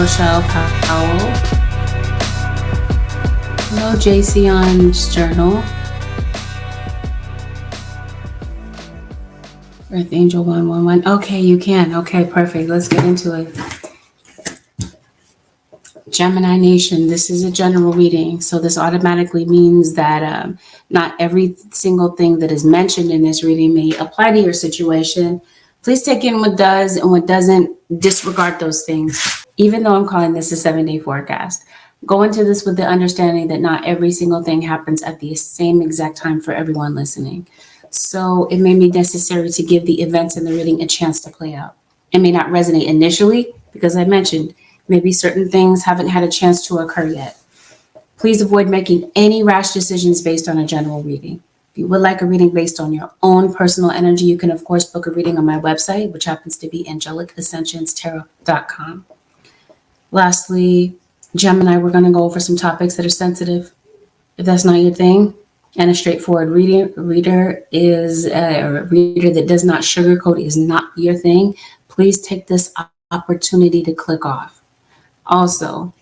Rochelle Powell. Hello, JC on Journal. Earth Angel 111. Okay, you can. Okay, perfect. Let's get into it. Gemini Nation, this is a general reading. So this automatically means that not every single thing that is mentioned in this reading may apply to your situation. Please take in what does and what doesn't. Disregard those things. Even though I'm calling this a 7-day forecast, go into this with the understanding that not every single thing happens at the same exact time for everyone listening. So it may be necessary to give the events in the reading a chance to play out. It may not resonate initially because I mentioned maybe certain things haven't had a chance to occur yet. Please avoid making any rash decisions based on a general reading. If you would like a reading based on your own personal energy, you can, of course, book a reading on my website, which happens to be angelicsascensionstarot.com. Lastly, Gemini, we're going to go over some topics that are sensitive. If that's not your thing, and a straightforward reader is a reader that does not sugarcoat is not your thing, please take this opportunity to click off. Also,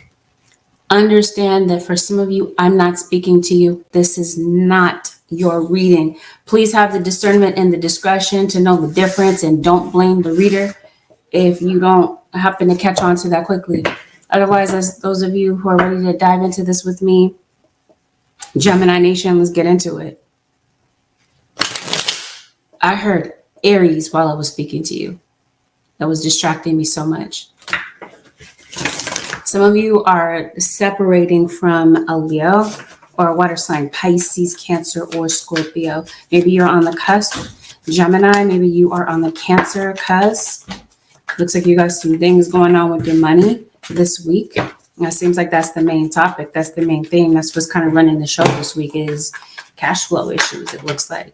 understand that for some of you, I'm not speaking to you. This is not your reading. Please have the discernment and the discretion to know the difference, and don't blame the reader if you don't happen to catch on to that quickly. Otherwise, as those of you who are ready to dive into this with me, Gemini Nation, let's get into it. I heard Aries while I was speaking to you. That was distracting me so much. Some of you are separating from a Leo or a water sign, Pisces, Cancer, or Scorpio. Maybe you're on the cusp. Gemini, maybe you are on the Cancer cusp. Looks like you got some things going on with your money this week. It seems like that's the main topic. That's the main thing. That's what's kind of running the show this week is cash flow issues, it looks like.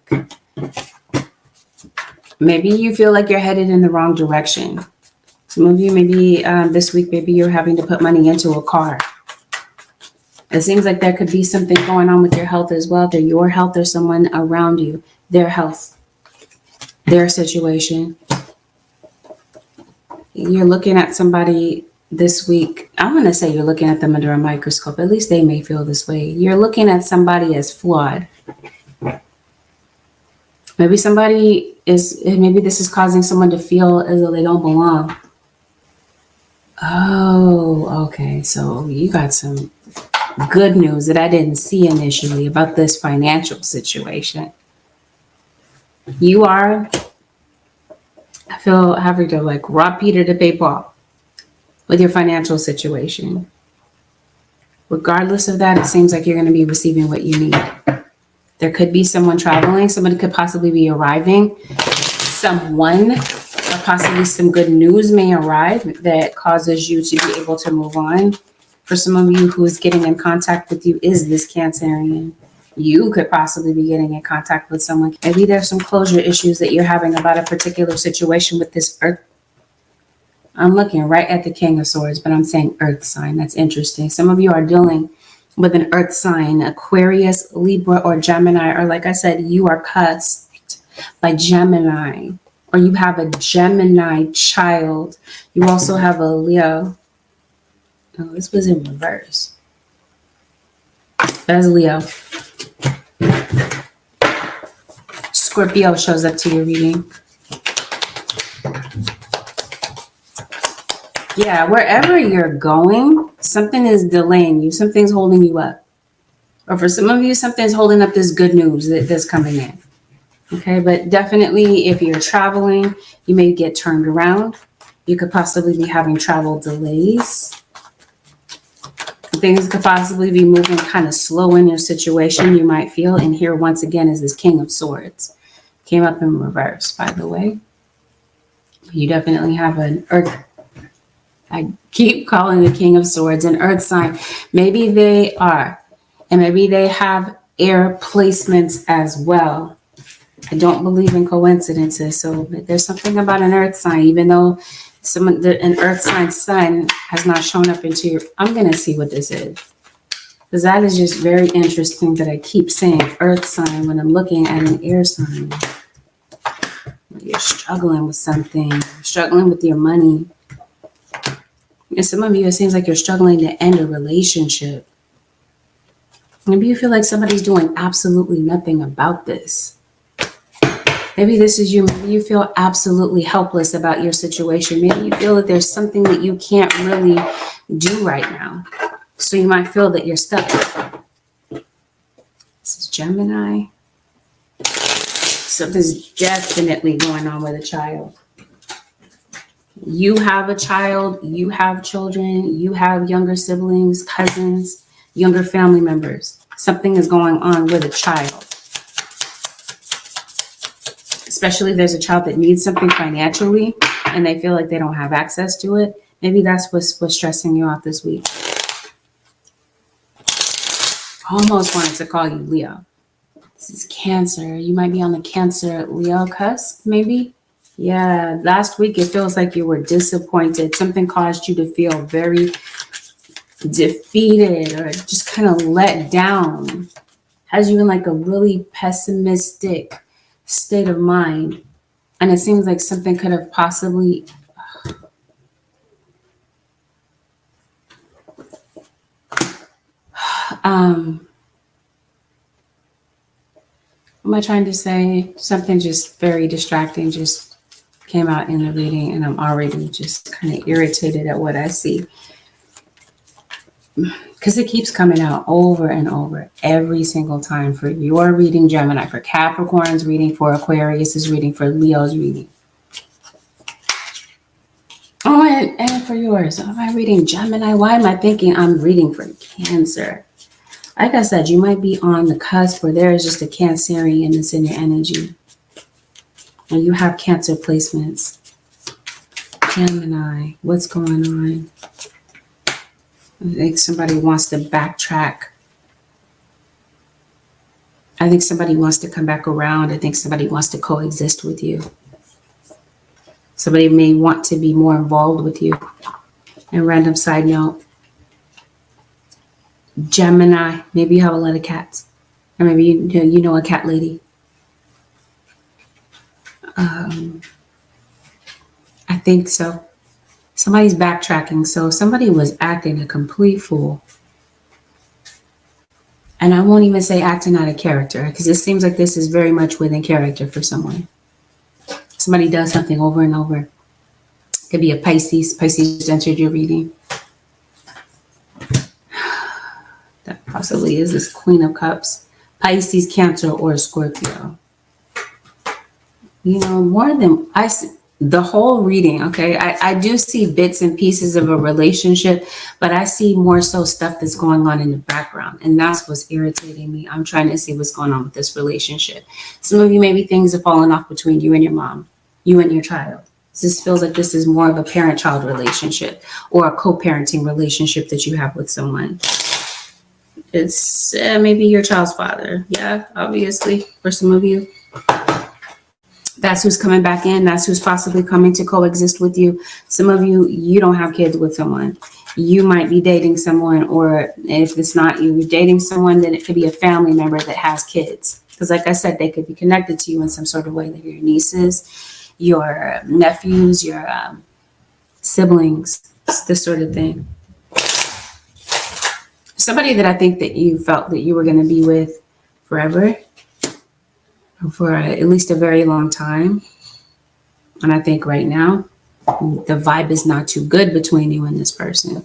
Maybe you feel like you're headed in the wrong direction. Some of you, maybe this week, maybe you're having to put money into a car. It seems like there could be something going on with your health as well. Either your health or someone around you, their health, their situation. You're looking at somebody this week. I'm going to say you're looking at them under a microscope. At least they may feel this way. You're looking at somebody as flawed. Maybe this is causing someone to feel as though they don't belong. Oh, okay. So you got some good news that I didn't see initially about this financial situation. You are, I feel having to like rob Peter to pay Paul with your financial situation. Regardless of that, it seems like you're going to be receiving what you need. There could be someone traveling. Somebody could possibly be arriving. Someone, or possibly some good news may arrive that causes you to be able to move on. For some of you who is getting in contact with you is this Cancerian. You could possibly be getting in contact with someone. Maybe there's some closure issues that you're having about a particular situation with this Earth. I'm looking right at the King of Swords, but I'm saying Earth sign. That's interesting. Some of you are dealing with an Earth sign, Aquarius, Libra, or Gemini, or like I said, you are cursed by Gemini, or you have a Gemini child. You also have a Leo. Oh, this was in reverse. That's Leo. Scorpio shows up to your reading. Yeah, wherever you're going, something is delaying you. Something's holding you up. Or for some of you, something's holding up this good news that's coming in. Okay, but definitely if you're traveling, you may get turned around. You could possibly be having travel delays. Things could possibly be moving kind of slow in your situation, you might feel. And here once again is this King of Swords. Came up in reverse, by the way. You definitely have an Earth. I keep calling the King of Swords an Earth sign. Maybe they are. And maybe they have air placements as well. I don't believe in coincidences. So there's something about an Earth sign, even though an Earth sign sun has not shown up into your. I'm going to see what this is. Because that is just very interesting that I keep saying Earth sign when I'm looking at an air sign. You're struggling with something. You're struggling with your money. And some of you, it seems like you're struggling to end a relationship. Maybe you feel like somebody's doing absolutely nothing about this. Maybe this is you. Maybe you feel absolutely helpless about your situation. Maybe you feel that there's something that you can't really do right now. So you might feel that you're stuck. This is Gemini. Something's definitely going on with a child. You have a child, you have children, you have younger siblings, cousins, younger family members. Something is going on with a child. Especially if there's a child that needs something financially and they feel like they don't have access to it. Maybe that's what's stressing you out this week. Almost wanted to call you Leo. This is Cancer. You might be on the Cancer Leo cusp, maybe. Yeah, last week it feels like you were disappointed. Something caused you to feel very defeated or just kind of let down. Has you in like a really pessimistic state of mind. And it seems like something could have possibly what am I trying to say? Something just very distracting just came out in the reading, and I'm already just kind of irritated at what I see. Because it keeps coming out over and over every single time for your reading, Gemini, for Capricorn's reading, for Aquarius's reading, for Leo's reading. Oh, and for yours. Am I reading Gemini? Why am I thinking I'm reading for Cancer? Like I said, you might be on the cusp where there is just a Cancerian that's in your energy. And you have Cancer placements. Gemini, what's going on? I think somebody wants to backtrack. I think somebody wants to come back around. I think somebody wants to coexist with you. Somebody may want to be more involved with you. And random side note, Gemini, maybe you have a lot of cats. Or maybe you know a cat lady. I think so. Somebody's backtracking. So somebody was acting a complete fool. And I won't even say acting out of character, because it seems like this is very much within character for someone. Somebody does something over and over. It could be a Pisces. Pisces entered your reading. That possibly is this Queen of Cups. Pisces, Cancer, or Scorpio. You know, more than I see the whole reading. Okay. I do see bits and pieces of a relationship, but I see more so stuff that's going on in the background. And that's what's irritating me. I'm trying to see what's going on with this relationship. Some of you, maybe things have fallen off between you and your mom, you and your child. This feels like this is more of a parent-child relationship or a co-parenting relationship that you have with someone. It's maybe your child's father. Yeah, obviously, for some of you. That's who's coming back in. That's who's possibly coming to coexist with you. Some of you, you don't have kids with someone. You might be dating someone, or if it's not you, you're dating someone, then it could be a family member that has kids. Because like I said, they could be connected to you in some sort of way. Like your nieces, your nephews, your siblings, this sort of thing. Somebody that I think that you felt that you were going to be with forever, for at least a very long time. And I think right now, the vibe is not too good between you and this person.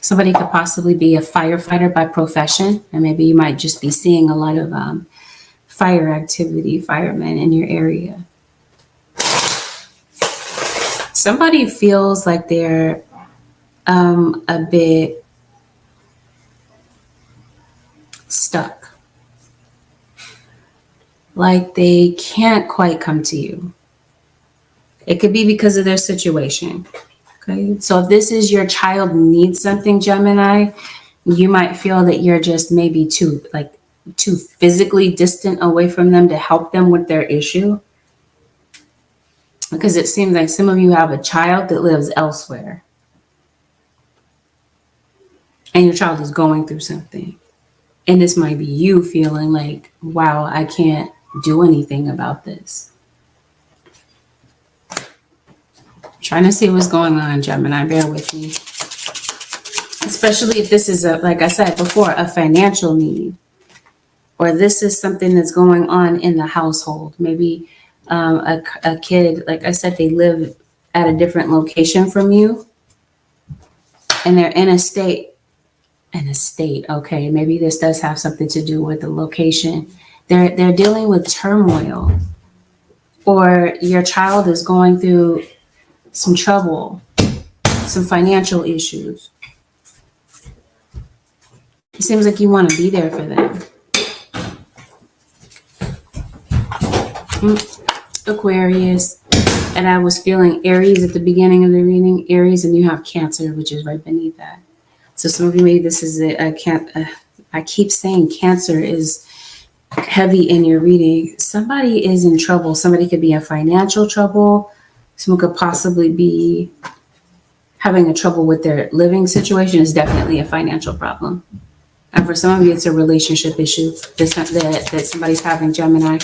Somebody could possibly be a firefighter by profession, and maybe you might just be seeing a lot of fire activity, firemen in your area. Somebody feels like they're a bit stuck. Like they can't quite come to you. It could be because of their situation. Okay. So if this is your child needs something, Gemini, you might feel that you're just maybe too physically distant away from them to help them with their issue. Because it seems like some of you have a child that lives elsewhere. And your child is going through something. And this might be you feeling like, wow, I can't do anything about this. I'm Trying to see what's going on, Gemini. Bear with me. Especially if this is, like I said before, a financial need. Or this is something that's going on in the household. Maybe a kid, like I said, they live at a different location from you. And they're in a state. Okay, maybe this does have something to do with the location. They're dealing with turmoil. Or your child is going through some trouble, some financial issues. It seems like you want to be there for them. Aquarius. And I was feeling Aries at the beginning of the reading. Aries, and you have Cancer, which is right beneath that. So some of you, maybe this is I keep saying Cancer is heavy in your reading. Somebody is in trouble. Somebody could be in financial trouble. Someone could possibly be having a trouble with their living situation. Is definitely a financial problem. And for some of you, it's a relationship issue that somebody's having, Gemini.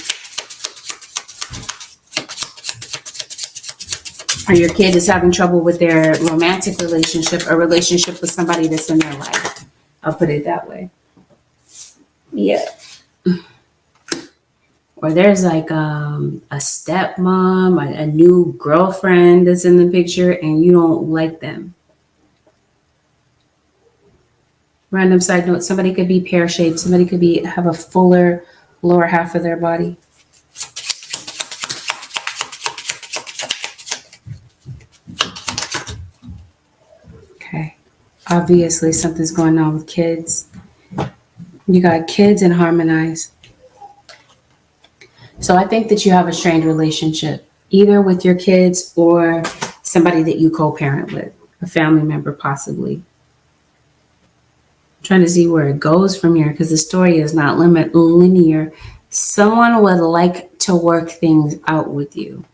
Or your kid is having trouble with their romantic relationship, or relationship with somebody that's in their life. I'll put it that way. Yeah. Or there's like a stepmom, a new girlfriend that's in the picture, and you don't like them. Random side note, somebody could be pear-shaped. Somebody could have a fuller lower half of their body. Okay. Obviously, something's going on with kids. You got kids and harmonize. So I think that you have a strained relationship, either with your kids or somebody that you co-parent with, a family member possibly. I'm trying to see where it goes from here, because the story is not linear. Someone would like to work things out with you.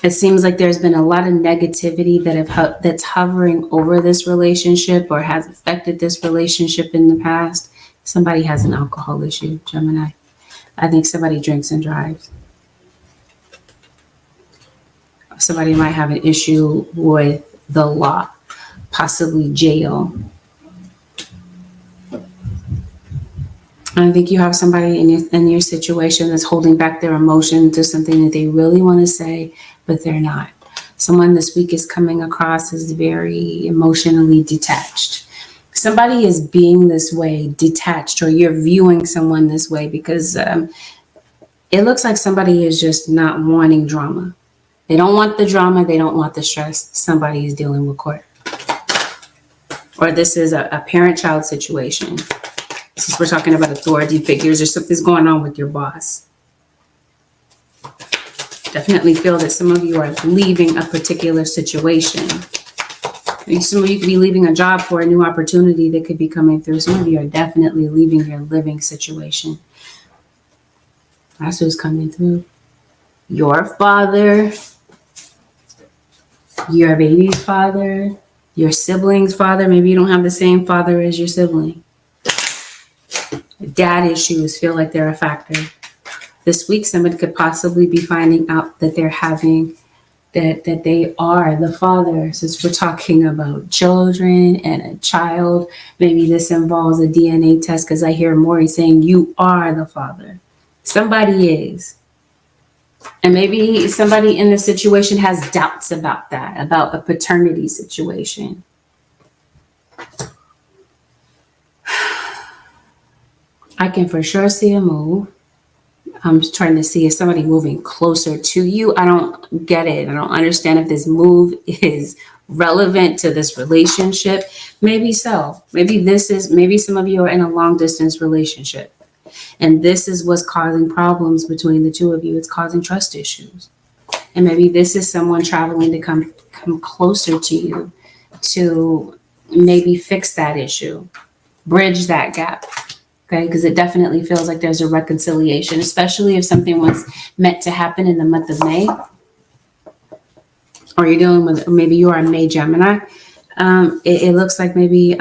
It seems like there's been a lot of negativity that's hovering over this relationship or has affected this relationship in the past. Somebody has an alcohol issue, Gemini. I think somebody drinks and drives. Somebody might have an issue with the law, possibly jail. I think you have somebody in your situation that's holding back their emotion to something that they really want to say, but they're not. Someone this week is coming across as very emotionally detached. Somebody is being this way, detached, or you're viewing someone this way because it looks like somebody is just not wanting drama. They don't want the drama. They don't want the stress. Somebody is dealing with court. Or this is a parent-child situation. Since we're talking about authority figures, or something's going on with your boss. Definitely feel that some of you are leaving a particular situation. Some of you could be leaving a job for a new opportunity that could be coming through. Some of you are definitely leaving your living situation. That's who's coming through. Your father, your baby's father, your sibling's father. Maybe you don't have the same father as your sibling. Dad issues feel like they're a factor. This week, somebody could possibly be finding out that they're having that they are the father. Since we're talking about children and a child, maybe this involves a DNA test, because I hear Maury saying you are the father. Somebody is. And maybe somebody in the situation has doubts about that, about a paternity situation. I can for sure see a move. I'm just trying to see if somebody moving closer to you. I don't get it. I don't understand if this move is relevant to this relationship. Maybe so. Maybe some of you are in a long distance relationship. And this is what's causing problems between the two of you. It's causing trust issues. And maybe this is someone traveling to come closer to you to maybe fix that issue, bridge that gap. Okay, because it definitely feels like there's a reconciliation, especially if something was meant to happen in the month of May, or you're dealing with, maybe you are a May Gemini. It looks like maybe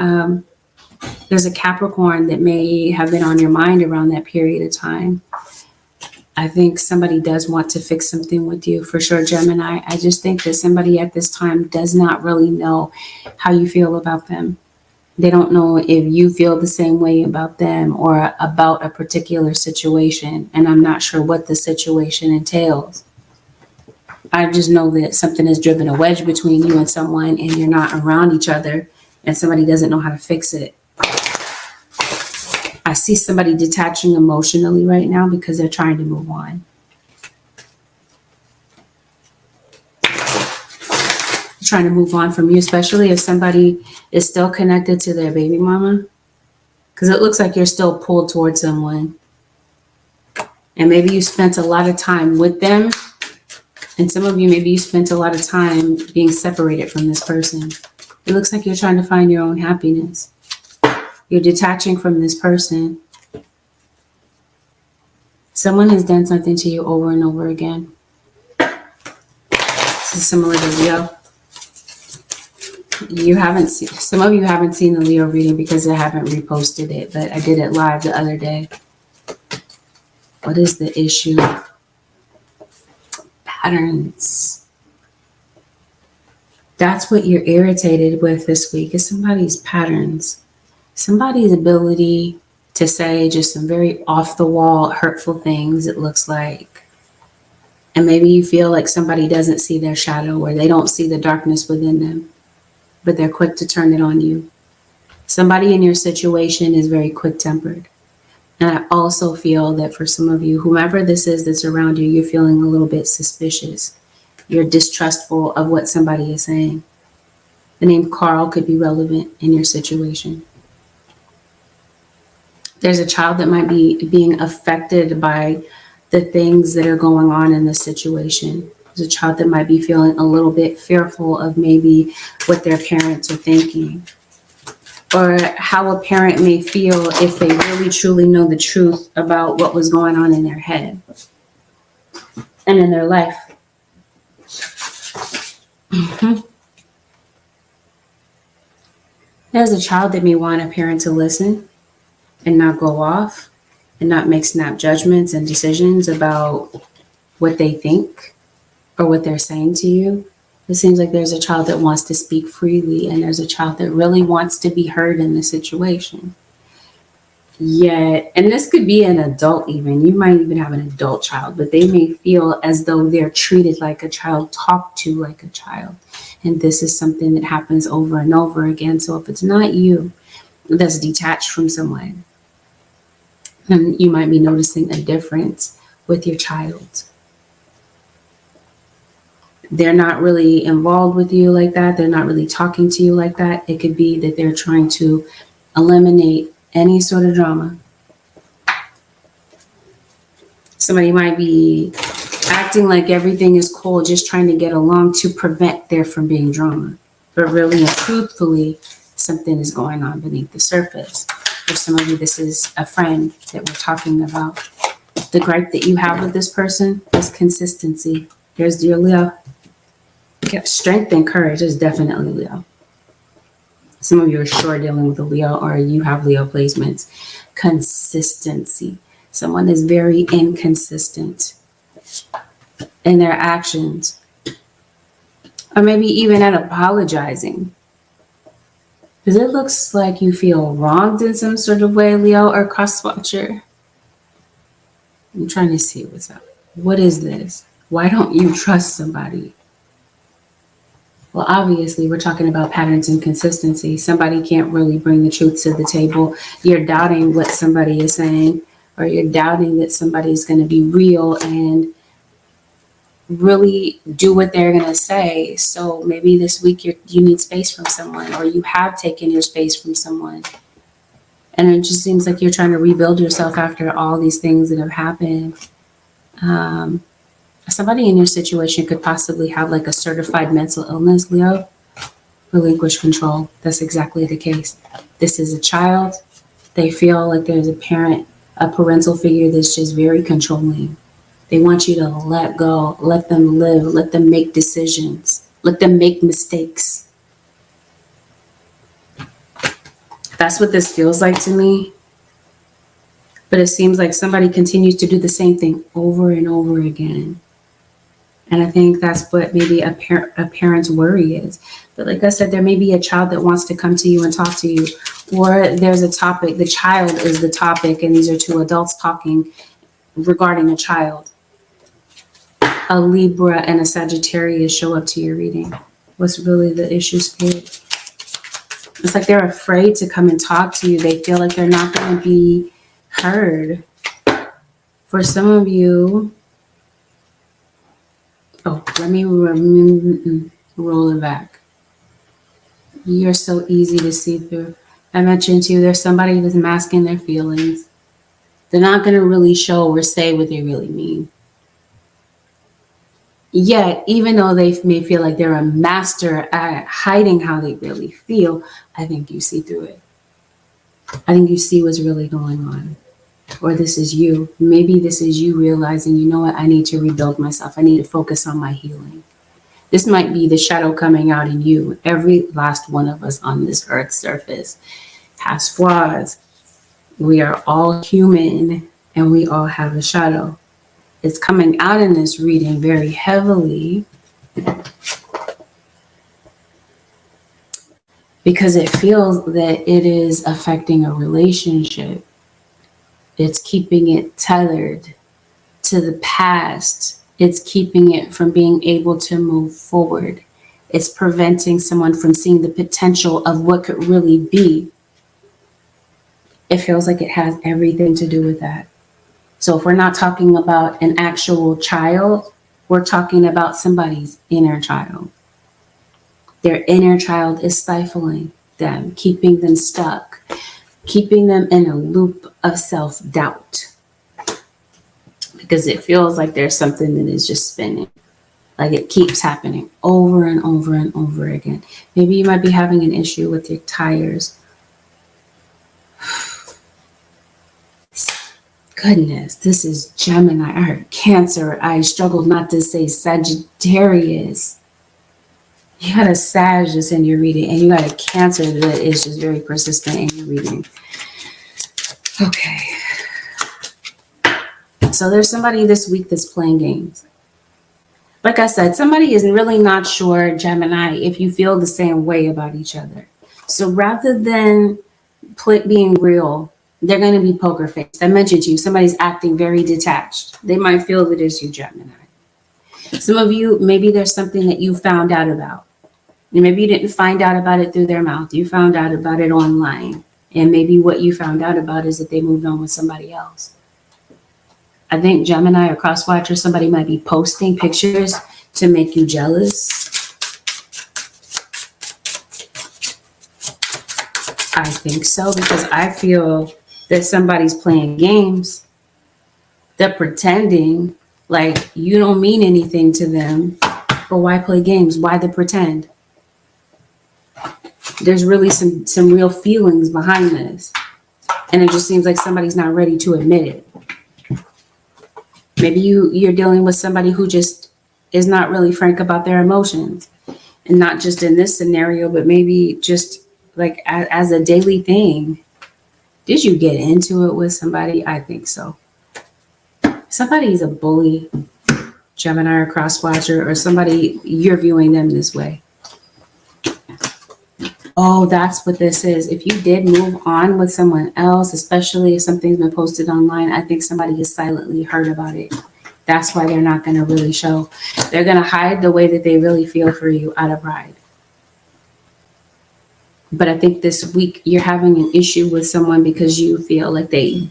there's a Capricorn that may have been on your mind around that period of time. I think somebody does want to fix something with you for sure, Gemini. I just think that somebody at this time does not really know how you feel about them. They don't know if you feel the same way about them or about a particular situation. And I'm not sure what the situation entails. I just know that something has driven a wedge between you and someone and you're not around each other and somebody doesn't know how to fix it. I see somebody detaching emotionally right now because they're trying to move on. Trying to move on from you, especially if somebody is still connected to their baby mama, because it looks like you're still pulled towards someone. And maybe you spent a lot of time with them. And some of you, maybe you spent a lot of time being separated from this person. It looks like you're trying to find your own happiness. You're detaching from this person. Someone has done something to you over and over again. This is similar to Leo. Some of you haven't seen the Leo reading because I haven't reposted it, but I did it live the other day. What is the issue? Patterns. That's what you're irritated with this week, is somebody's patterns. Somebody's ability to say just some very off the wall, hurtful things, it looks like. And maybe you feel like somebody doesn't see their shadow or they don't see the darkness within them, but they're quick to turn it on you. Somebody in your situation is very quick-tempered. And I also feel that for some of you, whomever this is that's around you, you're feeling a little bit suspicious. You're distrustful of what somebody is saying. The name Carl could be relevant in your situation. There's a child that might be being affected by the things that are going on in the situation. There's a child that might be feeling a little bit fearful of maybe what their parents are thinking, or how a parent may feel if they really truly know the truth about what was going on in their head and in their life. There's a child that may want a parent to listen and not go off and not make snap judgments and decisions about what they think or what they're saying to you. It seems like there's a child that wants to speak freely, and there's a child that really wants to be heard in the situation. Yet, and this could be an adult even, you might even have an adult child, but they may feel as though they're treated like a child, talked to like a child. And this is something that happens over and over again. So if it's not you that's detached from someone, then you might be noticing a difference with your child. They're not really involved with you like that. They're not really talking to you like that. It could be that they're trying to eliminate any sort of drama. Somebody might be acting like everything is cool, just trying to get along to prevent there from being drama. But really and truthfully, something is going on beneath the surface. For some of you, this is a friend that we're talking about. The gripe that you have with this person is consistency. Here's your Leo. Strength and courage is definitely Leo. Some of you are sure dealing with a Leo, or you have Leo placements. Consistency. Someone is very inconsistent in their actions, or maybe even at apologizing. Because it looks like you feel wronged in some sort of way, Leo or cross-watcher. I'm trying to see what's up. What is this? Why don't you trust somebody? Well, obviously, we're talking about patterns and consistency. Somebody can't really bring the truth to the table. You're doubting what somebody is saying, or you're doubting that somebody's going to be real and really do what they're going to say. So maybe this week you need space from someone, or you have taken your space from someone. And it just seems like you're trying to rebuild yourself after all these things that have happened. Somebody in your situation could possibly have like a certified mental illness, Leo. Relinquish control. That's exactly the case. This is a child. They feel like there's a parental figure that's just very controlling. They want you to let go, let them live, let them make decisions, let them make mistakes. That's what this feels like to me. But it seems like somebody continues to do the same thing over and over again. And I think that's what maybe a parent's worry is. But like I said, there may be a child that wants to come to you and talk to you, or there's a topic, the child is the topic, and these are two adults talking regarding a child. A Libra and a Sagittarius show up to your reading. What's really the issue, Spirit? It's like they're afraid to come and talk to you. They feel like they're not going to be heard. For some of you, let me roll it back. You're so easy to see through. I mentioned to you, there's somebody that's masking their feelings. They're not going to really show or say what they really mean. Yet, even though they may feel like they're a master at hiding how they really feel, I think you see through it. I think you see what's really going on. Or this is you. Maybe this is you realizing, you know what, I need to rebuild myself. I need to focus on my healing. This might be the shadow coming out in you. Every last one of us on this earth's surface has flaws. We are all human and we all have a shadow. It's coming out in this reading very heavily because it feels that it is affecting a relationship. It's keeping it tethered to the past. It's keeping it from being able to move forward. It's preventing someone from seeing the potential of what could really be. It feels like it has everything to do with that. So if we're not talking about an actual child, we're talking about somebody's inner child. Their inner child is stifling them, keeping them stuck, keeping them in a loop of self-doubt. Because it feels like there's something that is just spinning. Like it keeps happening over and over and over again. Maybe you might be having an issue with your tires. Goodness, this is Gemini. I heard Cancer. I struggled not to say Sagittarius. You got a Sag that's in your reading, and you got a Cancer that is just very persistent in your reading. Okay. So there's somebody this week that's playing games. Like I said, somebody is really not sure, Gemini, if you feel the same way about each other. So rather than being real, they're going to be poker faced. I mentioned to you, somebody's acting very detached. They might feel that it's you, Gemini. Some of you, maybe there's something that you found out about. And maybe you didn't find out about it through their mouth. You found out about it online. And maybe what you found out about is that they moved on with somebody else. I think Gemini or Crosswatcher, somebody might be posting pictures to make you jealous. I think so, because I feel that somebody's playing games. They're pretending like you don't mean anything to them, but why play games? Why the pretend? There's really some real feelings behind this. And it just seems like somebody's not ready to admit it. Maybe you're dealing with somebody who just is not really frank about their emotions. And not just in this scenario, but maybe just like as a daily thing. Did you get into it with somebody? I think so. Somebody's a bully, Gemini or Crosswatcher, or somebody, you're viewing them this way. Oh, that's what this is. If you did move on with someone else, especially if something's been posted online, I think somebody is silently hurt about it. That's why they're not going to really show. They're going to hide the way that they really feel for you out of pride. But I think this week you're having an issue with someone because you feel like they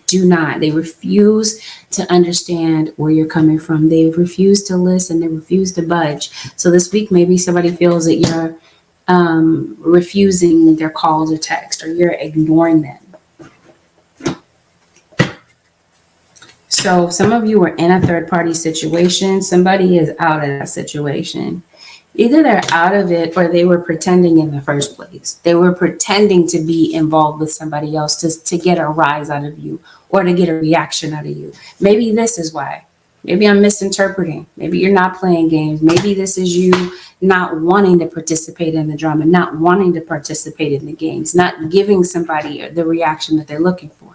refuse to understand where you're coming from. They refuse to listen. They refuse to budge. So this week, maybe somebody feels that you're refusing their calls or text, or you're ignoring them. So some of you are in a third party situation. Somebody is out of that situation. Either they're out of it or they were pretending in the first place. They were pretending to be involved with somebody else to get a rise out of you or to get a reaction out of you. Maybe this is why. Maybe I'm misinterpreting. Maybe you're not playing games. Maybe this is you not wanting to participate in the drama, not wanting to participate in the games, not giving somebody the reaction that they're looking for.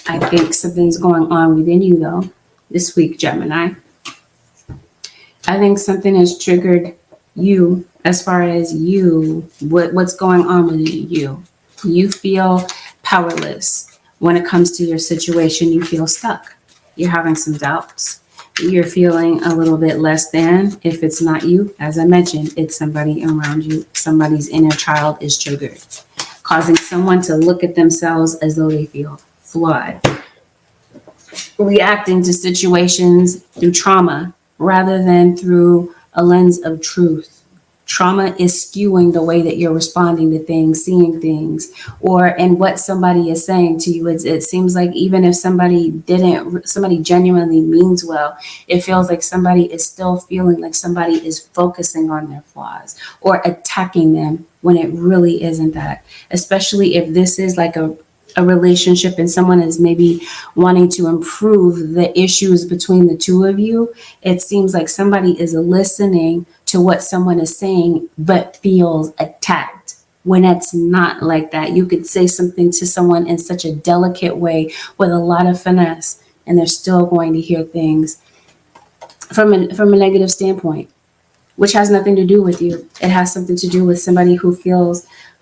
I think something's going on within you, though, this week, Gemini. I think something has triggered you as far as you, what's going on with you. You feel powerless when it comes to your situation. You feel stuck. You're having some doubts. You're feeling a little bit less than. If it's not you, as I mentioned, it's somebody around you. Somebody's inner child is triggered, causing someone to look at themselves as though they feel flawed, reacting to situations through trauma rather than through a lens of truth. Trauma is skewing the way that you're responding to things, seeing things, or and what somebody is saying to you. It seems like even if somebody genuinely means well, it feels like somebody is still feeling like somebody is focusing on their flaws or attacking them when it really isn't that. Especially if this is like a relationship and someone is maybe wanting to improve the issues between the two of you, it seems like somebody is listening to what someone is saying but feels attacked when it's not like that. You could say something to someone in such a delicate way with a lot of finesse, and they're still going to hear things from a negative standpoint, which has nothing to do with you. It has something to do with somebody who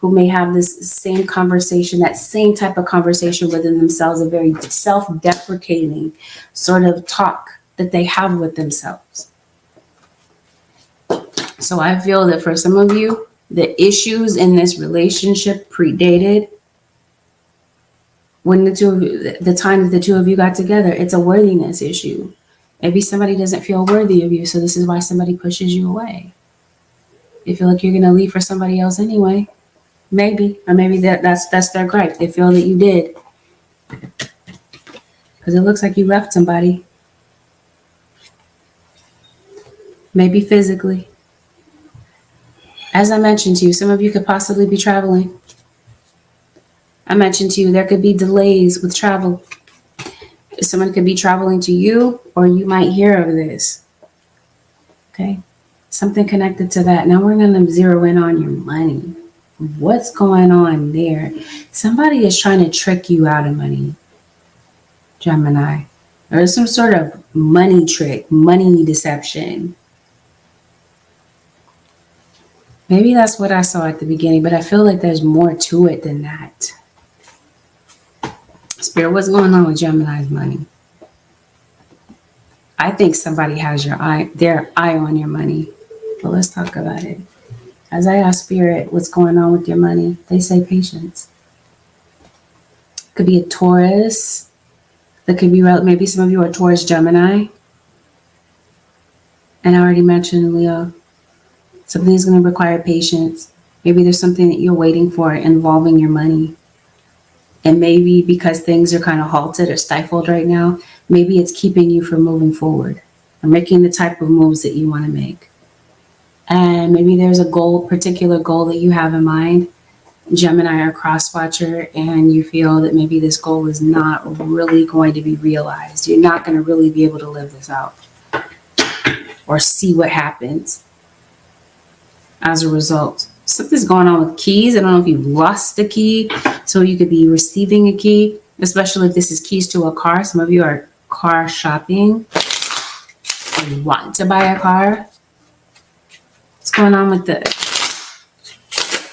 may have this same conversation, that same type of conversation within themselves, a very self-deprecating sort of talk that they have with themselves. So I feel that for some of you, the issues in this relationship predated when the time that the two of you got together. It's a worthiness issue. Maybe somebody doesn't feel worthy of you, so this is why somebody pushes you away. You feel like you're going to leave for somebody else anyway. Maybe, or maybe that's their gripe. They feel that you did, because it looks like you left somebody. Maybe physically. As I mentioned to you, some of you could possibly be traveling. I mentioned to you there could be delays with travel. Someone could be traveling to you, or you might hear of this. Okay, something connected to that. Now we're going to zero in on your money. What's going on there? Somebody is trying to trick you out of money, Gemini. There's some sort of money trick, money deception. Maybe that's what I saw at the beginning, but I feel like there's more to it than that. Spirit, what's going on with Gemini's money? I think somebody has their eye on your money. But let's talk about it. As I ask Spirit, what's going on with your money? They say patience. Could be a Taurus. That could be maybe some of you are Taurus, Gemini. And I already mentioned Leo. Something is going to require patience. Maybe there's something that you're waiting for involving your money. And maybe because things are kind of halted or stifled right now, maybe it's keeping you from moving forward or making the type of moves that you want to make. And maybe there's a particular goal that you have in mind, Gemini or Crosswatcher, and you feel that maybe this goal is not really going to be realized. You're not going to really be able to live this out or see what happens as a result. Something's going on with keys. I don't know if you lost a key, so you could be receiving a key, especially if this is keys to a car. Some of you are car shopping and want to buy a car. What's going on with the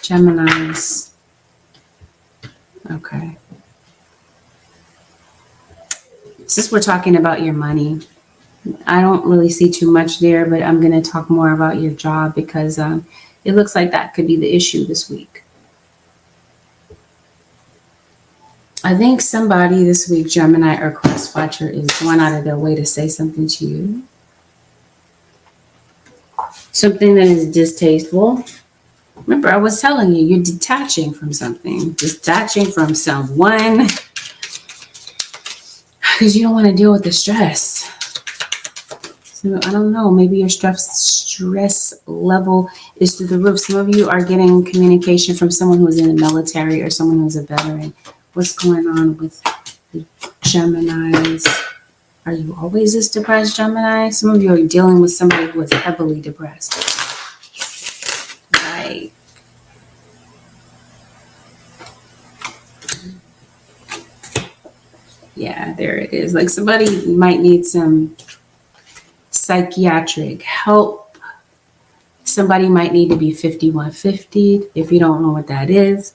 Geminis? Okay. Since we're talking about your money, I don't really see too much there, but I'm going to talk more about your job because it looks like that could be the issue this week. I think somebody this week, Gemini or Crosswatcher, is going out of their way to say something to you. Something that is distasteful. Remember, I was telling you, you're detaching from something, detaching from someone, because you don't want to deal with the stress. So I don't know, maybe your stress level is through the roof. Some of you are getting communication from someone who's in the military or someone who's a veteran. What's going on with the Geminis? Are you always this depressed, Gemini? Some of you are dealing with somebody who is heavily depressed. Right. Yeah, there it is. Like somebody might need some psychiatric help. Somebody might need to be 5150 if you don't know what that is.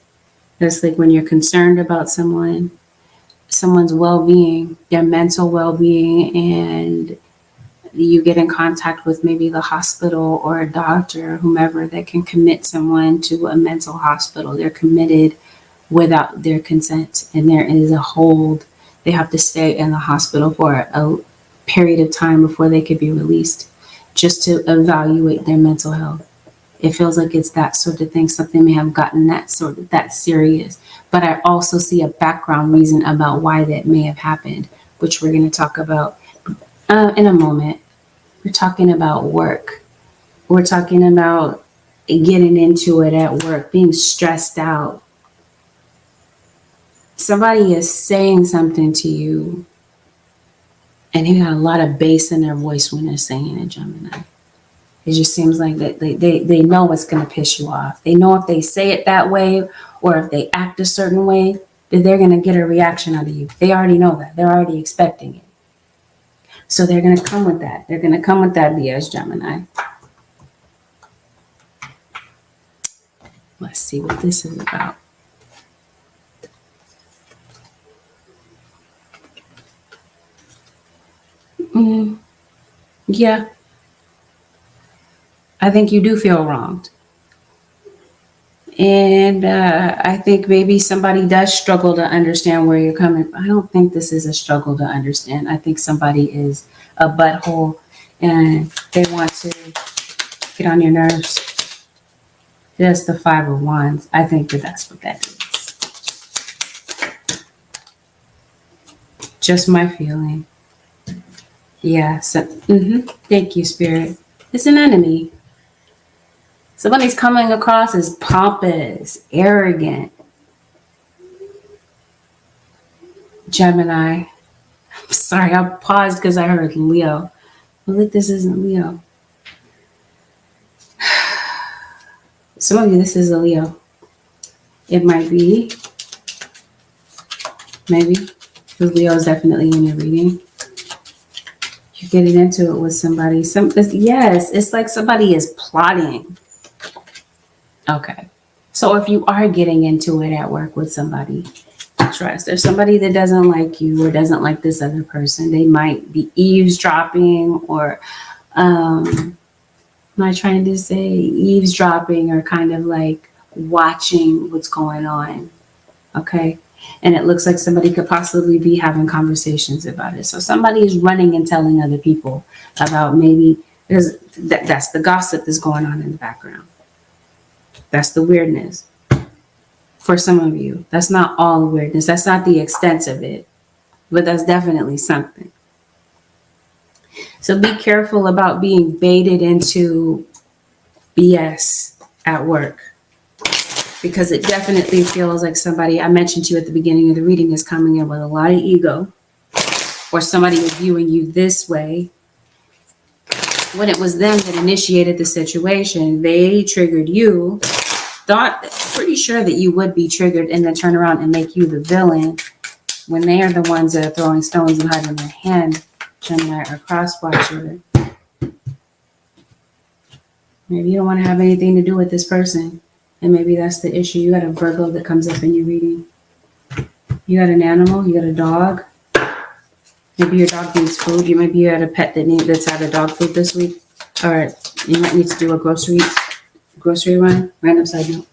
That's like when you're concerned about someone's well-being, their mental well-being, and you get in contact with maybe the hospital or a doctor or whomever that can commit someone to a mental hospital. They're committed without their consent, and there is a hold. They have to stay in the hospital for a period of time before they could be released, just to evaluate their mental health. It feels like it's that sort of thing. Something may have gotten that serious. But I also see a background reason about why that may have happened, which we're going to talk about in a moment. We're talking about work. We're talking about getting into it at work, being stressed out. Somebody is saying something to you, and they got a lot of bass in their voice when they're saying it, Gemini. It just seems like that they know what's going to piss you off. They know if they say it that way or if they act a certain way, that they're going to get a reaction out of you. They already know that. They're already expecting it. So they're going to come with that. They're going to come with that BS, Gemini. Let's see what this is about. Yeah, I think you do feel wronged. And I think maybe somebody does struggle to understand where you're coming. I don't think this is a struggle to understand. I think somebody is a butthole and they want to get on your nerves. Just the Five of Wands. I think that's what that is. Just my feeling. Yeah. So, thank you, Spirit. It's an enemy. Somebody's coming across as pompous, arrogant. Gemini. Sorry, I paused because I heard Leo. Well, look, this isn't Leo. Some of you, this is a Leo. It might be. Maybe. Because Leo is definitely in your reading. You're getting into it with somebody. Yes, it's like somebody is plotting. Okay. So if you are getting into it at work with somebody, trust. If somebody that doesn't like you or doesn't like this other person, they might be eavesdropping or, am I trying to say eavesdropping or kind of like watching what's going on? Okay. And it looks like somebody could possibly be having conversations about it. So somebody is running and telling other people about maybe, because that's the gossip that's going on in the background. That's the weirdness. For some of you, that's not all the weirdness. That's not the extent of it, but that's definitely something. So be careful about being baited into BS at work, because it definitely feels like somebody, I mentioned to you at the beginning of the reading, is coming in with a lot of ego, or somebody is viewing you this way. When it was them that initiated the situation, they triggered you, pretty sure that you would be triggered, and then turn around and make you the villain when they are the ones that are throwing stones and hiding their hand. Gemini or cross watcher. Maybe you don't want to have anything to do with this person, and maybe that's the issue. You got a Virgo that comes up in your reading. You got an animal. You got a dog. Maybe your dog needs food. Maybe you had a pet that's had a dog food this week. All right, you might need to do a grocery run. Random side note.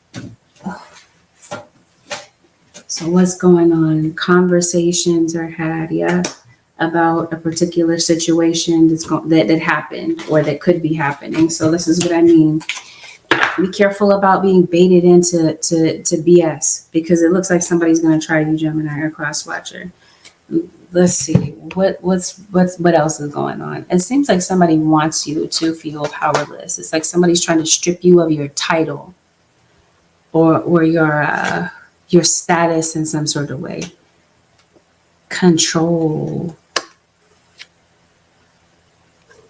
So what's going on? Conversations are had, about a particular situation that happened or that could be happening. So this is what I mean. Be careful about being baited into BS, because it looks like somebody's going to try you, Gemini or cross watcher. Let's see what else is going on. It seems like somebody wants you to feel powerless. It's like somebody's trying to strip you of your title or your status in some sort of way. Control.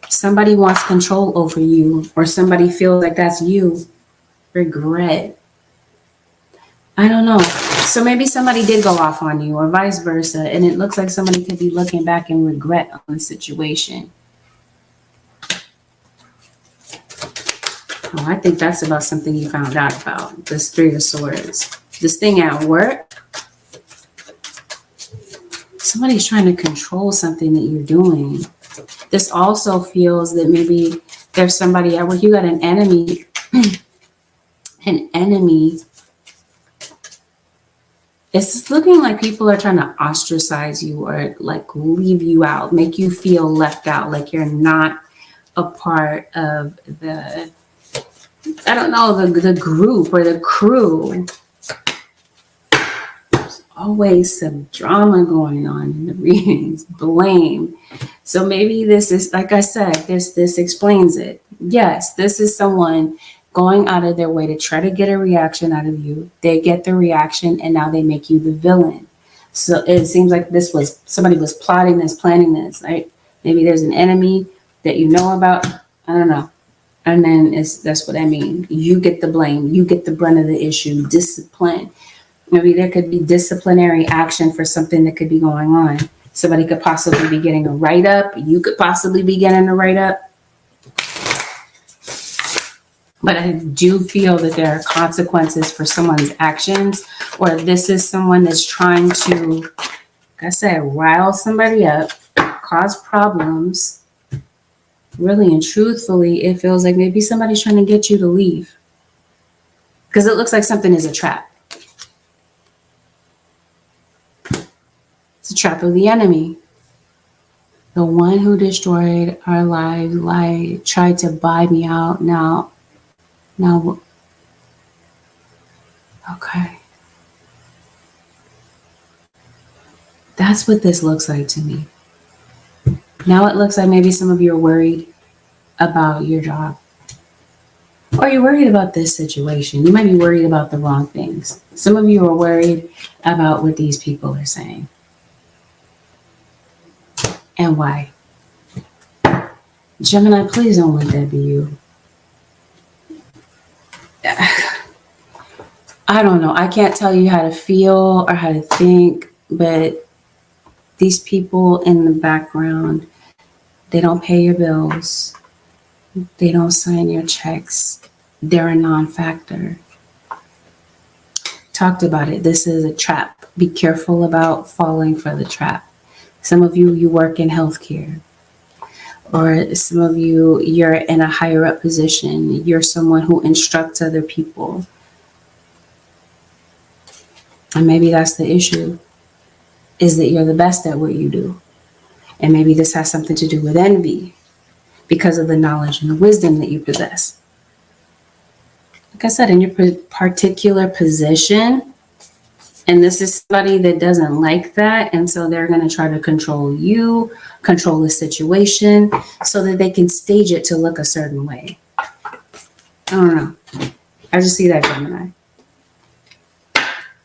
Somebody wants control over you, or somebody feels like that's you. Regret. I don't know. So maybe somebody did go off on you or vice versa, and it looks like somebody could be looking back in regret on the situation. Oh, I think that's about something you found out about, this Three of Swords. This thing at work, somebody's trying to control something that you're doing. This also feels that maybe there's somebody at work, you got an enemy, an enemy. It's looking like people are trying to ostracize you or like leave you out, make you feel left out, like you're not a part of the, I don't know, the group or the crew. There's always some drama going on in the readings, blame. So maybe this is, like I said, this explains it. Yes, this is someone going out of their way to try to get a reaction out of you. They get the reaction and now they make you the villain. So it seems like this was, somebody was plotting this, planning this, right? Maybe there's an enemy that you know about. I don't know. And then that's what I mean. You get the blame. You get the brunt of the issue. Discipline. Maybe there could be disciplinary action for something that could be going on. Somebody could possibly be getting a write-up. You could possibly be getting a write-up. But I do feel that there are consequences for someone's actions, or this is someone that's trying to, like I said, rile somebody up, cause problems. Really and truthfully, it feels like maybe somebody's trying to get you to leave. Because it looks like something is a trap. It's a trap of the enemy. The one who destroyed our lives, tried to buy me out. Now, okay. That's what this looks like to me. Now it looks like maybe some of you are worried about your job. Or you're worried about this situation. You might be worried about the wrong things. Some of you are worried about what these people are saying. And why? Gemini, please don't let that be you. I don't know. I can't tell you how to feel or how to think, but these people in the background, they don't pay your bills. They don't sign your checks. They're a non-factor. Talked about it. This is a trap. Be careful about falling for the trap. Some of you work in healthcare. Or some of you, you're in a higher up position. You're someone who instructs other people. And maybe that's the issue, is that you're the best at what you do. And maybe this has something to do with envy because of the knowledge and the wisdom that you possess. Like I said, in your particular position, and this is somebody that doesn't like that, and so they're going to try to control you, control the situation, so that they can stage it to look a certain way. I don't know. I just see that, Gemini.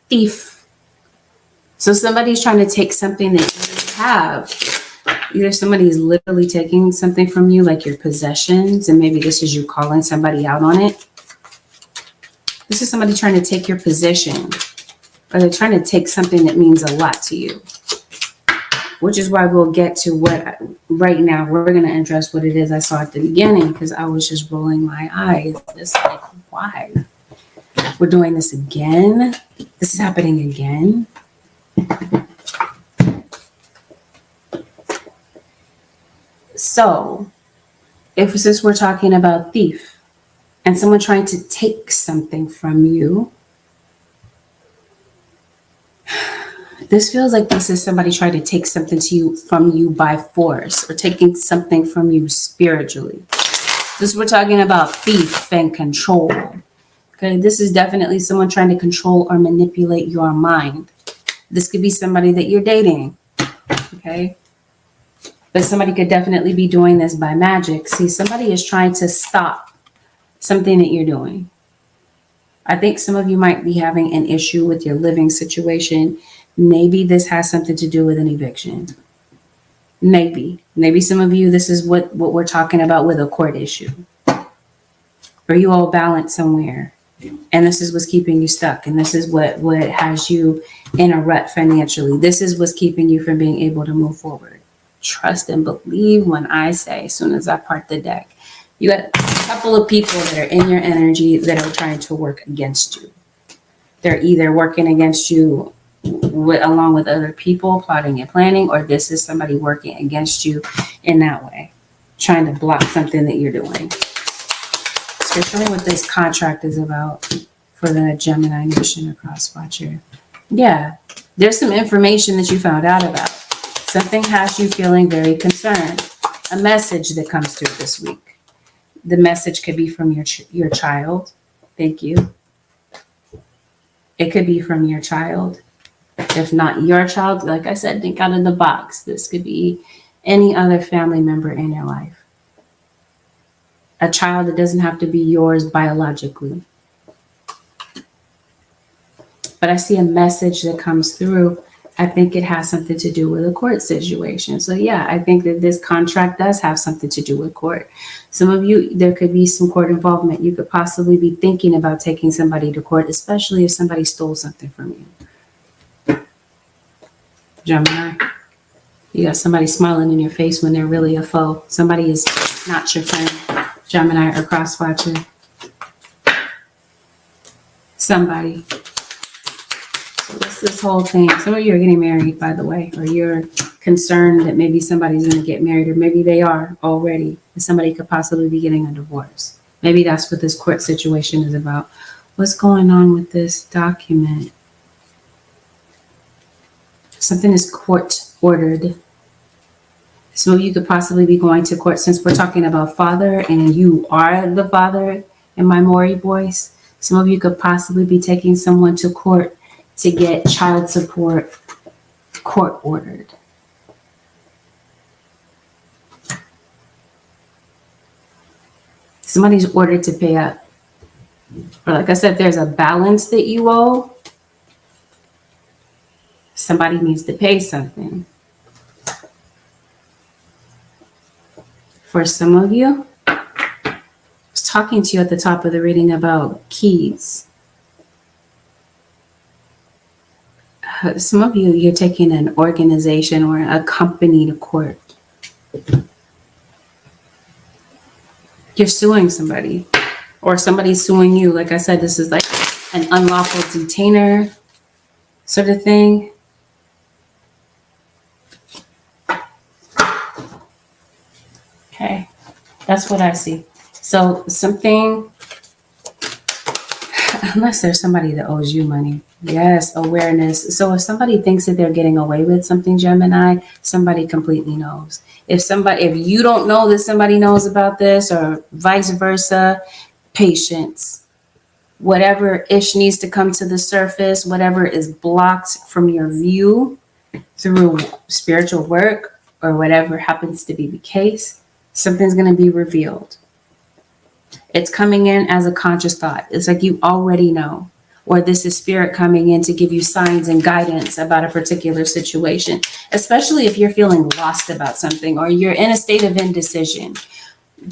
Thief. So somebody's trying to take something that you have. Either somebody's literally taking something from you, like your possessions, and maybe this is you calling somebody out on it. This is somebody trying to take your position, or they're trying to take something that means a lot to you. Which is why we'll get to what, right now, we're going to address what it is I saw at the beginning, because I was just rolling my eyes. It's like, why? We're doing this again? This is happening again? So, since we're talking about thief and someone trying to take something from you, this feels like this is somebody trying to take something from you by force, or taking something from you spiritually. This we're talking about thief and control. Okay, this is definitely someone trying to control or manipulate your mind. This could be somebody that you're dating. Okay. But somebody could definitely be doing this by magic. See, somebody is trying to stop something that you're doing. I think some of you might be having an issue with your living situation. Maybe this has something to do with an eviction. Maybe some of you, this is what we're talking about with a court issue. Or you all balance somewhere. And this is what's keeping you stuck. And this is what has you in a rut financially. This is what's keeping you from being able to move forward. Trust and believe when I say, as soon as I part the deck, you got a couple of people that are in your energy that are trying to work against you. They're either working against you along with other people, plotting and planning, or this is somebody working against you in that way, trying to block something that you're doing. So show me what this contract is about for the Gemini Nation or Crosswatcher. Yeah, there's some information that you found out about. Something has you feeling very concerned. A message that comes through this week. The message could be from your child. Thank you. It could be from your child. If not your child, like I said, think out of the box. This could be any other family member in your life. A child that doesn't have to be yours biologically. But I see a message that comes through. I think it has something to do with a court situation. So yeah, I think that this contract does have something to do with court. Some of you, there could be some court involvement. You could possibly be thinking about taking somebody to court, especially if somebody stole something from you. Gemini, you got somebody smiling in your face when they're really a foe. Somebody is not your friend. Gemini or Crosswatcher. Somebody. So what's this whole thing? Some of you are getting married, by the way, or you're concerned that maybe somebody's going to get married, or maybe they are already, and somebody could possibly be getting a divorce. Maybe that's what this court situation is about. What's going on with this document? Something is court ordered. Some of you could possibly be going to court, since we're talking about father and you are the father in my Maury voice. Some of you could possibly be taking someone to court to get child support court ordered. Somebody's ordered to pay up. Or like I said, there's a balance that you owe. Somebody needs to pay something. For some of you, I was talking to you at the top of the reading about keys. Some of you, you're taking an organization or a company to court. You're suing somebody, or somebody's suing you. Like I said, this is like an unlawful detainer sort of thing. Okay, that's what I see. So something, unless there's somebody that owes you money. Yes, awareness. So if somebody thinks that they're getting away with something, Gemini, somebody completely knows. If you don't know that somebody knows about this, or vice versa, patience. Whatever ish needs to come to the surface, whatever is blocked from your view through spiritual work or whatever happens to be the case, something's going to be revealed. It's coming in as a conscious thought. It's like you already know. Or this is spirit coming in to give you signs and guidance about a particular situation, especially if you're feeling lost about something or you're in a state of indecision.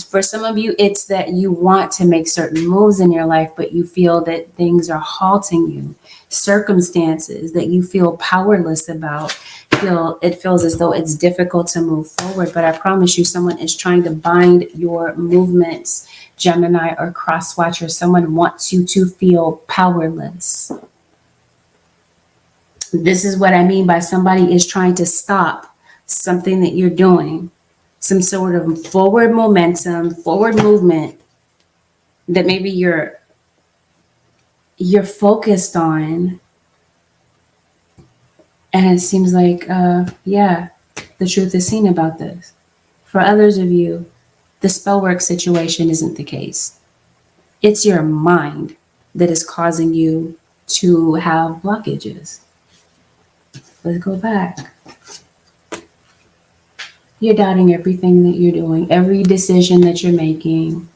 For some of you, it's that you want to make certain moves in your life, but you feel that things are halting you. Circumstances that you feel powerless about, it feels as though it's difficult to move forward. But I promise you, someone is trying to bind your movements, Gemini or Crosswatcher. Someone wants you to feel powerless. This is what I mean by somebody is trying to stop something that you're doing. Some sort of forward momentum, forward movement that maybe you're focused on. And it seems like, the truth is seen about this. For others of you, the spell work situation isn't the case. It's your mind that is causing you to have blockages. Let's go back. You're doubting everything that you're doing, every decision that you're making.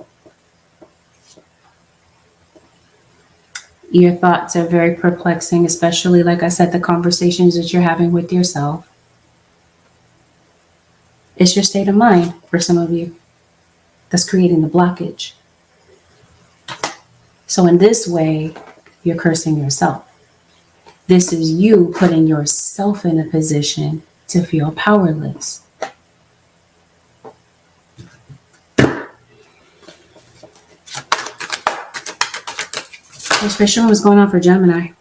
Your thoughts are very perplexing, especially, like I said, the conversations that you're having with yourself. It's your state of mind for some of you that's creating the blockage. So in this way, you're cursing yourself. This is you putting yourself in a position to feel powerless. Let's show what's going on for Gemini.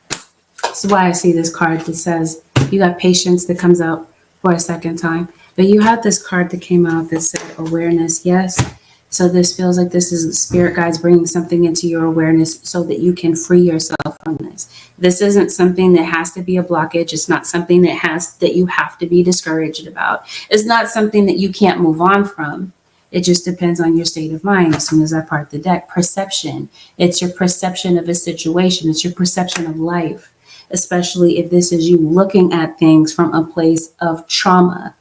This is why I see this card that says you got patience that comes out for a second time. But you have this card that came out that said awareness, yes. So this feels like this is spirit guides bringing something into your awareness so that you can free yourself from this. This isn't something that has to be a blockage. It's not something that you have to be discouraged about. It's not something that you can't move on from. It just depends on your state of mind. As soon as I part the deck, perception. It's your perception of a situation. It's your perception of life, especially if this is you looking at things from a place of trauma,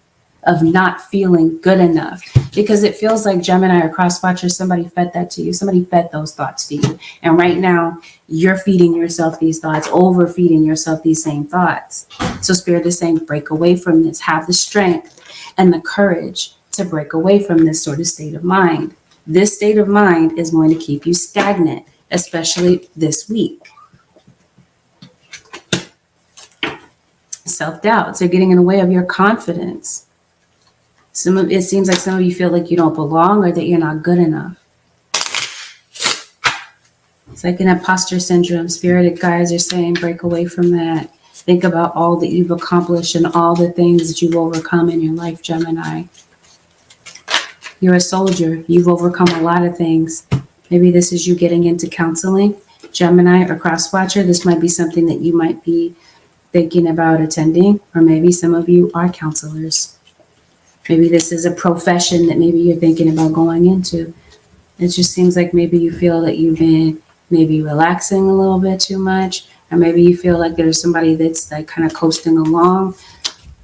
of not feeling good enough, because it feels like Gemini or crosswatcher, somebody fed that to you. Somebody fed those thoughts to you. And right now you're feeding yourself these thoughts, overfeeding yourself these same thoughts. So Spirit is saying, break away from this, have the strength and the courage to break away from this sort of state of mind. This state of mind is going to keep you stagnant, especially this week. Self-doubts are getting in the way of your confidence. It seems like some of you feel like you don't belong or that you're not good enough. It's like an imposter syndrome. Spirit guides are saying, break away from that. Think about all that you've accomplished and all the things that you've overcome in your life, Gemini. You're a soldier. You've overcome a lot of things. Maybe this is you getting into counseling, Gemini or crosswatcher. This might be something that you might be thinking about attending, or maybe some of you are counselors. Maybe this is a profession that maybe you're thinking about going into. It just seems like maybe you feel that you've been maybe relaxing a little bit too much, or maybe you feel like there's somebody that's like kind of coasting along,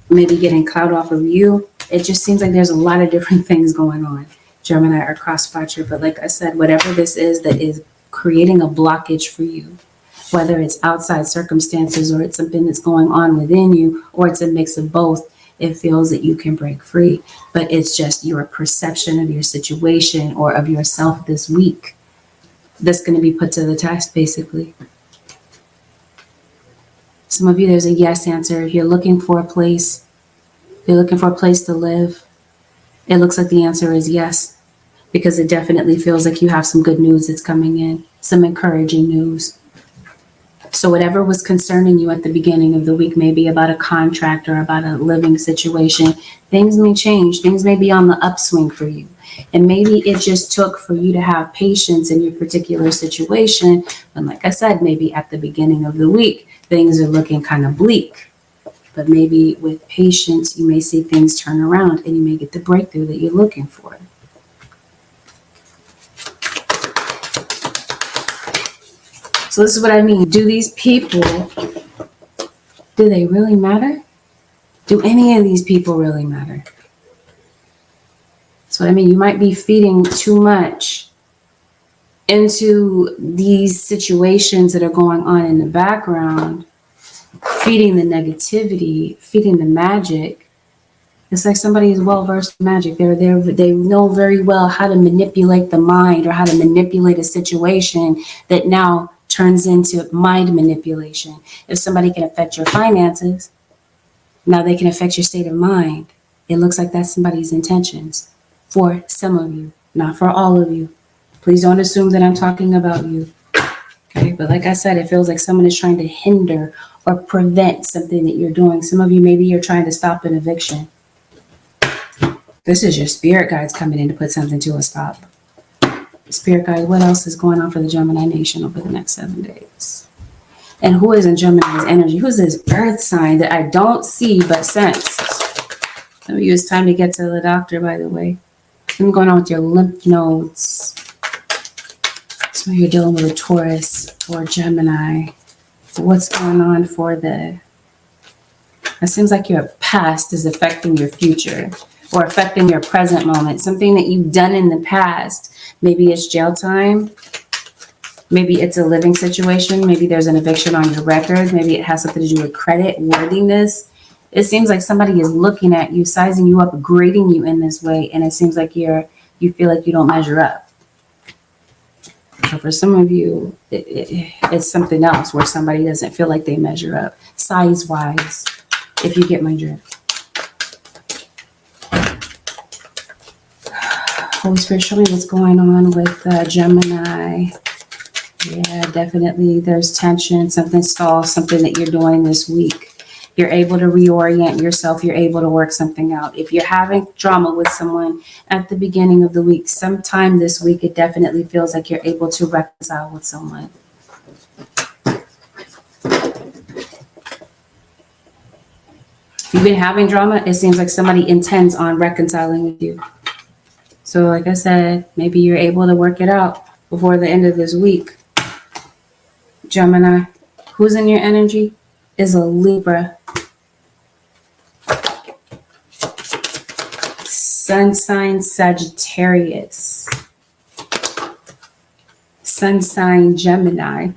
maybe getting clout off of you. It just seems like there's a lot of different things going on, Gemini or crosswatcher. But like I said, whatever this is that is creating a blockage for you, whether it's outside circumstances or it's something that's going on within you, or it's a mix of both, it feels that you can break free. But it's just your perception of your situation or of yourself this week that's going to be put to the test, basically. Some of you, there's a yes answer. If you're looking for a place, if you're looking for a place to live, it looks like the answer is yes, because it definitely feels like you have some good news that's coming in, some encouraging news. So whatever was concerning you at the beginning of the week, maybe about a contract or about a living situation, things may change. Things may be on the upswing for you. And maybe it just took for you to have patience in your particular situation. And like I said, maybe at the beginning of the week, things are looking kind of bleak. But maybe with patience, you may see things turn around and you may get the breakthrough that you're looking for. So this is what I mean. Do these people, do they really matter? Do any of these people really matter? So I mean, you might be feeding too much into these situations that are going on in the background, feeding the negativity, feeding the magic. It's like somebody is well-versed in magic. They know very well how to manipulate the mind or how to manipulate a situation that now turns into mind manipulation. If somebody can affect your finances, now they can affect your state of mind. It looks like that's somebody's intentions for some of you, not for all of you. Please don't assume that I'm talking about you. Okay, but like I said, it feels like someone is trying to hinder or prevent something that you're doing. Some of you, maybe you're trying to stop an eviction. This is your spirit guides coming in to put something to a stop. Spirit guide, what else is going on for the Gemini nation over the next 7 days? And who is in Gemini's energy? Who's this earth sign that I don't see but sense? Some of you, it's time to get to the doctor, by the way. Something going on with your lymph nodes. So you're dealing with a Taurus or Gemini. What's going on for it seems like your past is affecting your future or affecting your present moment. Something that you've done in the past. Maybe it's jail time. Maybe it's a living situation. Maybe there's an eviction on your record. Maybe it has something to do with credit, worthiness. It seems like somebody is looking at you, sizing you up, grading you in this way. And it seems like you feel like you don't measure up. But for some of you, it's something else where somebody doesn't feel like they measure up size-wise, if you get my drift. Holy Spirit, show me what's going on with Gemini. Yeah, definitely there's tension, something stalls, something that you're doing this week. You're able to reorient yourself. You're able to work something out. If you're having drama with someone at the beginning of the week, sometime this week, it definitely feels like you're able to reconcile with someone. If you've been having drama, it seems like somebody intends on reconciling with you. So like I said, maybe you're able to work it out before the end of this week. Gemini, who's in your energy is a Libra. Sun sign Sagittarius. Sun sign Gemini.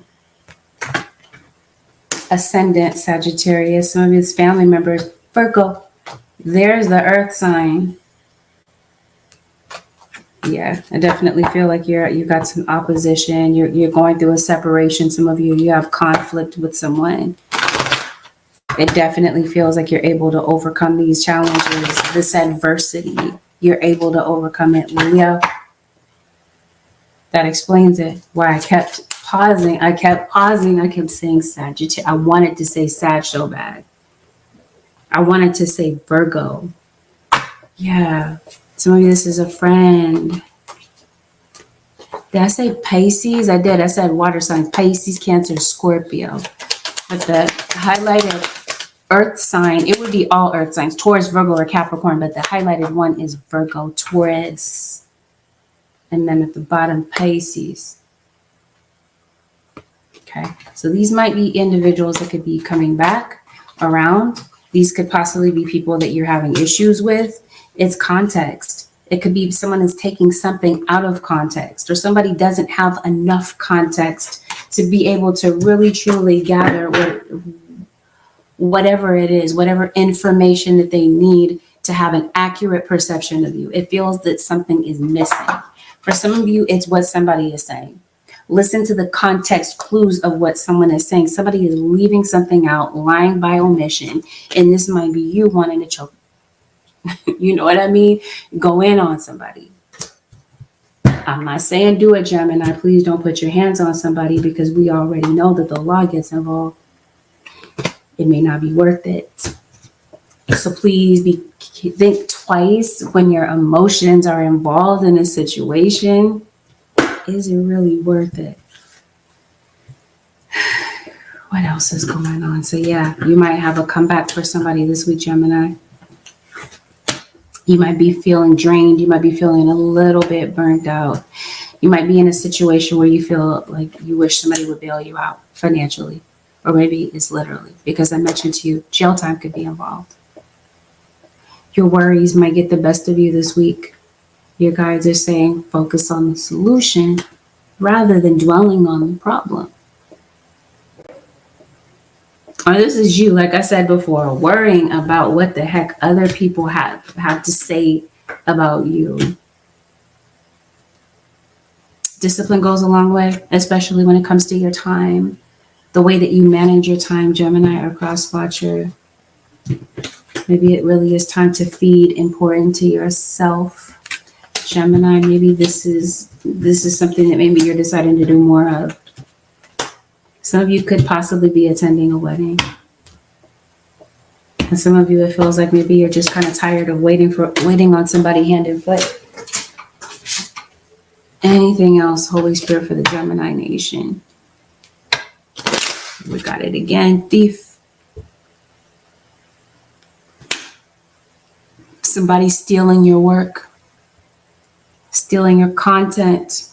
Ascendant Sagittarius. Some of his family members, Virgo. There's the earth sign. Yeah, I definitely feel like you got some opposition. You're going through a separation. Some of you have conflict with someone. It definitely feels like you're able to overcome these challenges, this adversity. You're able to overcome it, Leo. That explains it. Why I kept pausing. I kept saying Sagittarius. I wanted to say Sag so bad. I wanted to say Virgo. Yeah. Some of you, this is a friend. Did I say Pisces? I did. I said water signs. Pisces, Cancer, Scorpio. But the highlighted earth sign, it would be all earth signs, Taurus, Virgo, or Capricorn, but the highlighted one is Virgo, Taurus. And then at the bottom, Pisces. Okay, so these might be individuals that could be coming back around. These could possibly be people that you're having issues with. It's context. It could be someone is taking something out of context, or somebody doesn't have enough context to be able to really truly gather whatever it is, whatever information that they need to have an accurate perception of you. It feels that something is missing. For some of you, it's what somebody is saying. Listen to the context clues of what someone is saying. Somebody is leaving something out, lying by omission, and this might be you wanting to choke. You know what I mean? Go in on somebody. I'm not saying do it, Gemini. Please don't put your hands on somebody, because we already know that the law gets involved. It may not be worth it. So please think twice when your emotions are involved in a situation. Is it really worth it? What else is going on? So yeah, you might have a comeback for somebody this week, Gemini. You might be feeling drained. You might be feeling a little bit burnt out. You might be in a situation where you feel like you wish somebody would bail you out financially. Or maybe it's literally, because I mentioned to you, jail time could be involved. Your worries might get the best of you this week. Your guides are saying focus on the solution rather than dwelling on the problem. Or this is you, like I said before, worrying about what the heck other people have to say about you. Discipline goes a long way, especially when it comes to your time. The way that you manage your time, Gemini or Crosswatcher. Maybe it really is time to feed and pour into yourself. Gemini, maybe this is something that maybe you're deciding to do more of. Some of you could possibly be attending a wedding. And some of you, it feels like maybe you're just kind of tired of waiting on somebody hand and foot. Anything else, Holy Spirit, for the Gemini nation? We got it again. Thief. Somebody stealing your work. Stealing your content.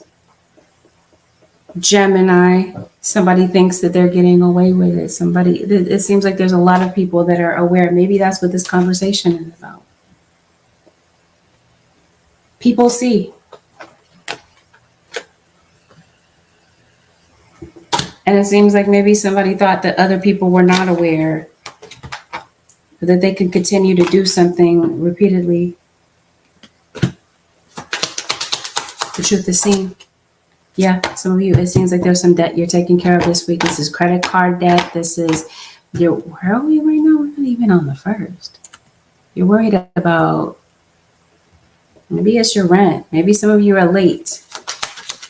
Gemini, somebody thinks that they're getting away with it. It seems like there's a lot of people that are aware. Maybe that's what this conversation is about. People see. And it seems like maybe somebody thought that other people were not aware, that they could continue to do something repeatedly. The truth is seen. Yeah, some of you, it seems like there's some debt you're taking care of this week. This is credit card debt. This is where are we right now? We're not even on the 1st. You're worried about, maybe it's your rent. Maybe some of you are late,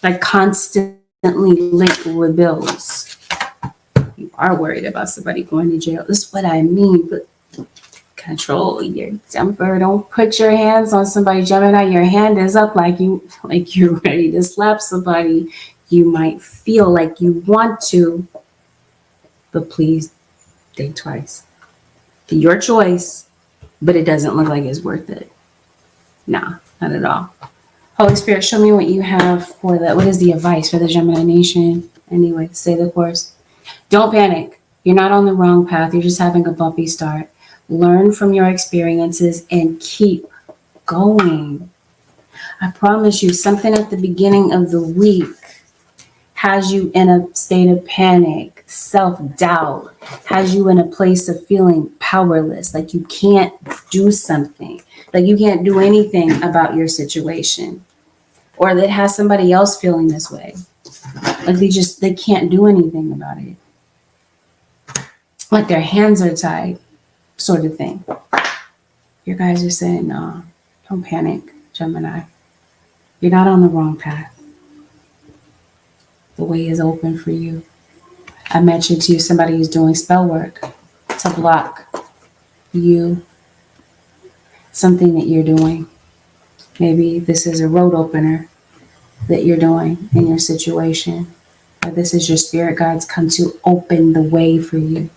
like constantly late with bills. You are worried about somebody going to jail. This is what I mean, but control your temper. Don't put your hands on somebody. Gemini, your hand is up like you're ready to slap somebody. You might feel like you want to, but please think twice. Your choice, but it doesn't look like it's worth it. Nah, not at all. Holy Spirit, show me what you have for what is the advice for the Gemini nation? Anyway, stay the course. Don't panic. You're not on the wrong path. You're just having a bumpy start. Learn from your experiences and keep going. I promise you, something at the beginning of the week has you in a state of panic, self-doubt, has you in a place of feeling powerless, like you can't do something, like you can't do anything about your situation, or that has somebody else feeling this way. Like they can't do anything about it. Like their hands are tied, sort of thing. Your guys are saying, no, don't panic, Gemini. You're not on the wrong path. The way is open for you. I mentioned to you somebody who's doing spell work to block you, something that you're doing. Maybe this is a road opener that you're doing in your situation. Or this is your spirit guides come to open the way for you.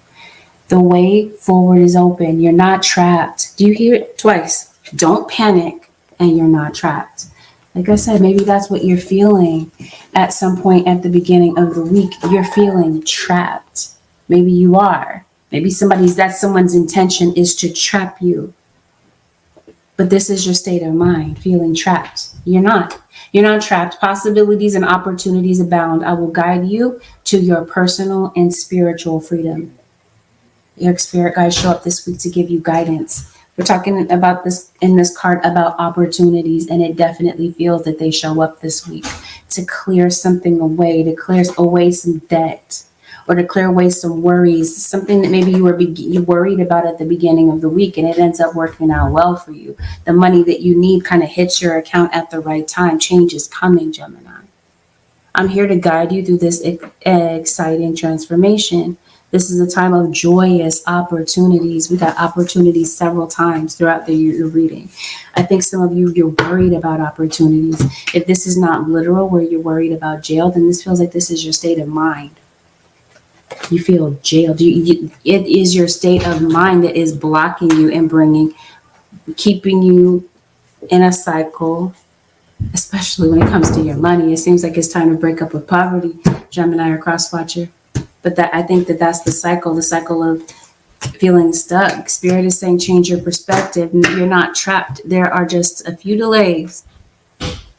The way forward is open. You're not trapped. Do you hear it twice? Don't panic, and you're not trapped. Like I said, maybe that's what you're feeling at some point at the beginning of the week. You're feeling trapped. Maybe you are. Maybe that's someone's intention is to trap you. But this is your state of mind, feeling trapped. You're not. You're not trapped. Possibilities and opportunities abound. I will guide you to your personal and spiritual freedom. Your spirit guides show up this week to give you guidance. We're talking about this in this card about opportunities, and it definitely feels that they show up this week to clear something away, to clear away some debt, or to clear away some worries, something that maybe you were worried about at the beginning of the week, and it ends up working out well for you. The money that you need kind of hits your account at the right time. Change is coming, Gemini. I'm here to guide you through this exciting transformation. This is a time of joyous opportunities. We got opportunities several times throughout the year you're reading. I think some of you're worried about opportunities. If this is not literal where you're worried about jail, then this feels like this is your state of mind. You feel jailed. It is your state of mind that is blocking you and keeping you in a cycle, especially when it comes to your money. It seems like it's time to break up with poverty, Gemini or Crosswatcher. But I think that's the cycle of feeling stuck. Spirit is saying change your perspective. You're not trapped. There are just a few delays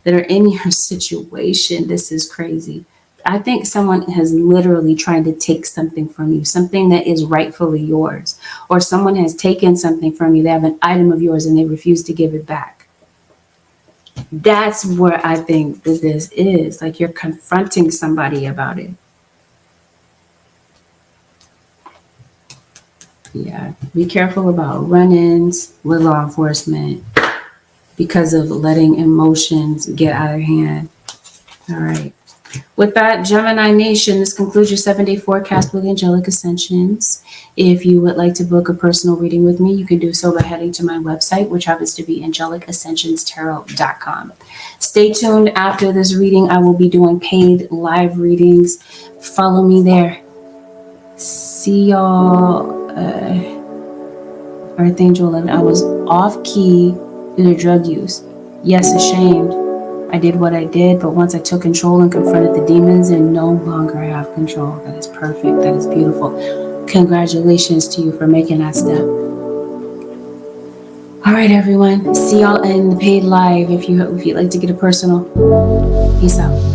that are in your situation. This is crazy. I think someone has literally tried to take something from you, something that is rightfully yours, or someone has taken something from you. They have an item of yours and they refuse to give it back. That's where I think that this is. Like you're confronting somebody about it. Yeah, be careful about run-ins with law enforcement because of letting emotions get out of hand. All right. With that, Gemini Nation, this concludes your 7-day forecast with Angelic Ascensions. If you would like to book a personal reading with me, you can do so by heading to my website, which happens to be angelicascensionstarot.com. Stay tuned after this reading. I will be doing paid live readings. Follow me there. See y'all. Archangel 11. I was off key due to drug use. Yes, ashamed. I did what I did, but once I took control and confronted the demons and no longer have control. That is perfect. That is beautiful. Congratulations to you for making that step. All right, everyone. See y'all in the paid live if you'd like to get a personal. Peace out.